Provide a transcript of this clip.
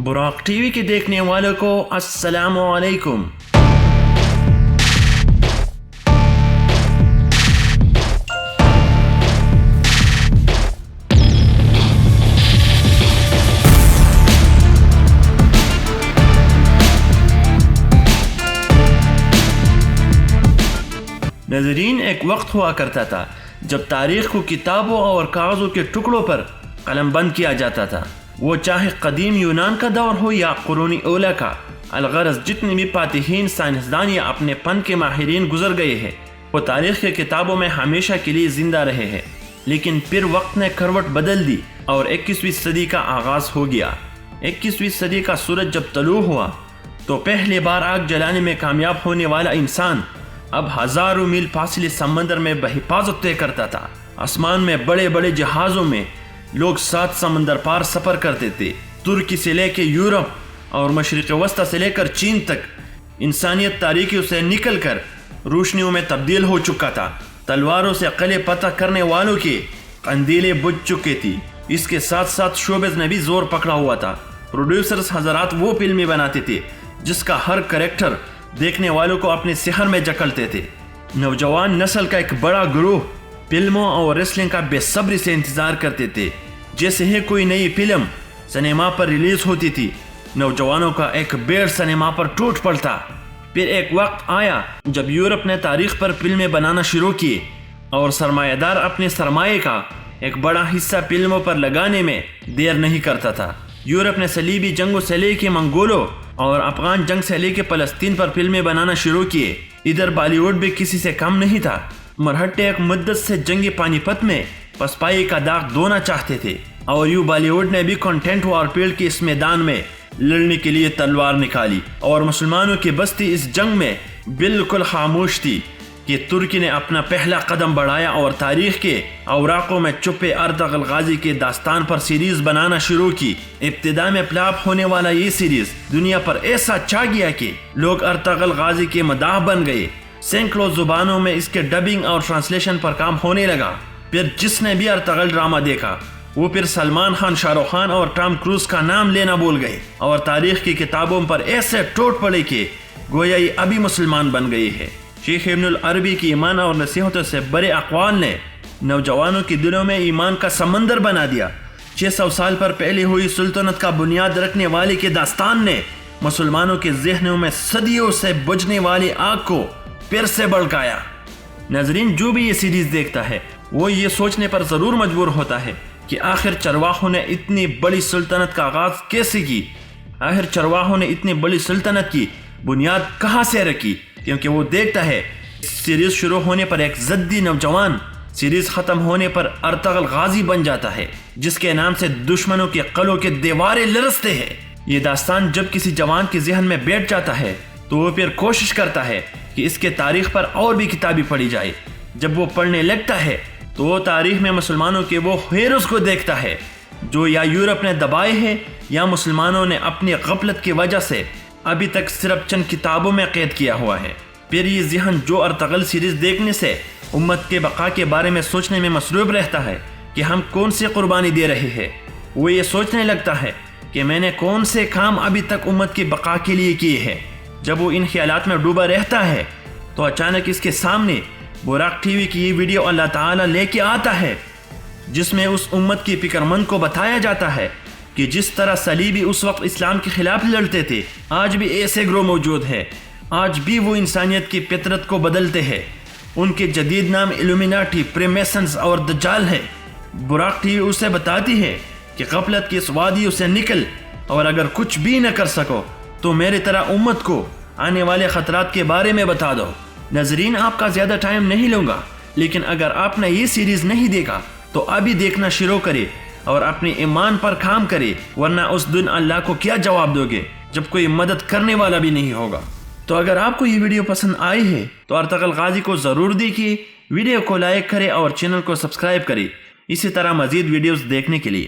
Buraq T V کے دیکھنے والوں کو السلام علیکم۔ ناظرین، ایک وقت ہوا کرتا تھا جب تاریخ کو کتابوں اور کاغذوں کے ٹکڑوں پر قلم بند کیا جاتا تھا، وہ چاہے قدیم یونان کا دور ہو یا قرون اولیٰ کا۔ الغرض جتنے بھی فاتحین، سائنسدان یا اپنے فن کے ماہرین گزر گئے ہیں، وہ تاریخ کے کتابوں میں ہمیشہ کے لیے زندہ رہے ہیں۔ لیکن پھر وقت نے کروٹ بدل دی اور 21ویں صدی کا آغاز ہو گیا۔ 21ویں صدی کا سورج جب طلوع ہوا تو پہلی بار آگ جلانے میں کامیاب ہونے والا انسان اب ہزاروں میل فاصلے سمندر میں بحفاظت طے کرتا تھا۔ آسمان میں بڑے بڑے جہازوں میں لوگ 7 سمندر پار سفر کرتے تھے۔ ترکی سے لے کے یورپ اور مشرق وسطی سے لے کر چین تک انسانیت تاریکیوں سے نکل کر روشنیوں میں تبدیل ہو چکا تھا۔ تلواروں سے قلعے فتح کرنے والوں کے قندیلیں بجھ چکے تھی۔ اس کے ساتھ ساتھ شوبز نے بھی زور پکڑا ہوا تھا۔ پروڈیوسرز حضرات وہ فلمیں بناتے تھے جس کا ہر کریکٹر دیکھنے والوں کو اپنے سحر میں جکڑتے تھے۔ نوجوان نسل کا ایک بڑا گروہ فلموں اور ریسلنگ کا بے صبری سے انتظار کرتے تھے۔ جیسے ہی کوئی نئی فلم سنیما پر ریلیز ہوتی تھی، نوجوانوں کا ایک بیڑ سنیما پر ٹوٹ پڑتا۔ پھر ایک وقت آیا جب یورپ نے تاریخ پر فلمیں بنانا شروع کیے اور سرمایہ دار اپنے سرمایے کا ایک بڑا حصہ فلموں پر لگانے میں دیر نہیں کرتا تھا۔ یورپ نے صلیبی جنگوں سے لے کے منگولوں اور افغان جنگ سے لے کے فلسطین پر فلمیں بنانا شروع کیے۔ ادھر بالی ووڈ بھی کسی سے کم نہیں تھا۔ مرہٹے ایک مدت سے جنگ پانی پت میں پسپائی کا داغ دھونا چاہتے تھے، اور یوں بالی ووڈ نے بھی کنٹینٹ وار فیلڈ کے اس میدان میں لڑنے کے لیے تلوار نکالی، اور مسلمانوں کی بستی اس جنگ میں بالکل خاموش تھی کہ ترکی نے اپنا پہلا قدم بڑھایا اور تاریخ کے اوراقوں میں چھپے ارطغرل غازی کے داستان پر سیریز بنانا شروع کی۔ ابتدا میں فلاپ ہونے والا یہ سیریز دنیا پر ایسا چھا گیا کہ لوگ ارطغرل غازی کے مداح بن گئے۔ سینکڑوں زبانوں میں اس کے ڈبنگ اور ٹرانسلیشن پر کام ہونے لگا۔ پھر جس نے بھی ارطغرل ڈرامہ دیکھا وہ پھر سلمان خان، شاہ رخ خان اور ٹام کروز کا نام لینا بھول گئے، اور تاریخ کی کتابوں پر ایسے ٹوٹ پڑے کہ گویا یہ ابھی مسلمان بن گئی ہے۔ شیخ ابن العربی کی ایمان اور نصیحتوں سے بڑے اقوال نے نوجوانوں کے دلوں میں ایمان کا سمندر بنا دیا۔ 600 سال پر پہلے ہوئی سلطنت کا بنیاد رکھنے والے کے داستان نے مسلمانوں کے ذہنوں میں صدیوں سے بجھنے والی آگ کو پھر سے بھڑکایا۔ ناظرین، جو بھی یہ سیریز دیکھتا ہے وہ یہ سوچنے پر ضرور مجبور ہوتا ہے کہ آخر چرواہوں نے اتنی بڑی سلطنت کا آغاز کیسے کی؟ آخر چرواہوں نے اتنی بڑی سلطنت کی بنیاد کہاں سے رکھی؟ کیونکہ وہ دیکھتا ہے سیریز شروع ہونے پر ایک ضدی نوجوان سیریز ختم ہونے پر ارطغرل غازی بن جاتا ہے، جس کے نام سے دشمنوں کے قلعوں کے دیواریں لرزتے ہیں۔ یہ داستان جب کسی جوان کے ذہن میں بیٹھ جاتا ہے تو وہ پھر کوشش کرتا ہے کہ اس کے تاریخ پر اور بھی کتابیں پڑھی جائے۔ جب وہ پڑھنے لگتا ہے تو وہ تاریخ میں مسلمانوں کے وہ ہیروز کو دیکھتا ہے جو یا یورپ نے دبائے ہیں یا مسلمانوں نے اپنی غفلت کی وجہ سے ابھی تک صرف چند کتابوں میں قید کیا ہوا ہے۔ پھر یہ ذہن جو ارطغرل سیریز دیکھنے سے امت کے بقا کے بارے میں سوچنے میں مصروف رہتا ہے کہ ہم کون سی قربانی دے رہے ہیں، وہ یہ سوچنے لگتا ہے کہ میں نے کون سے کام ابھی تک امت کی بقا کے لیے کیے ہیں۔ جب وہ ان خیالات میں ڈوبا رہتا ہے تو اچانک اس کے سامنے براق ٹی وی کی یہ ویڈیو اللہ تعالیٰ لے کے آتا ہے، جس میں اس امت کی فکر مند کو بتایا جاتا ہے کہ جس طرح صلیبی اس وقت اسلام کے خلاف لڑتے تھے، آج بھی ایسے گروہ موجود ہے۔ آج بھی وہ انسانیت کی فطرت کو بدلتے ہیں۔ ان کے جدید نام الومیناٹی، پریمیسنز اور دجال ہے۔ براق ٹی وی اسے بتاتی ہے کہ غفلت کی اس وادیوں سے نکل، اور اگر کچھ بھی نہ کر سکو تو میری طرح امت کو آنے والے خطرات کے بارے میں بتا دو۔ ناظرین، آپ کا زیادہ ٹائم نہیں لوں گا، لیکن اگر آپ نے یہ سیریز نہیں دیکھا تو ابھی دیکھنا شروع کرے اور اپنے ایمان پر کام کرے، ورنہ اس دن اللہ کو کیا جواب دو گے جب کوئی مدد کرنے والا بھی نہیں ہوگا۔ تو اگر آپ کو یہ ویڈیو پسند آئی ہے تو ارطغرل غازی کو ضرور دیکھیے، ویڈیو کو لائک کرے اور چینل کو سبسکرائب کرے اسی طرح مزید ویڈیوز دیکھنے کے لیے۔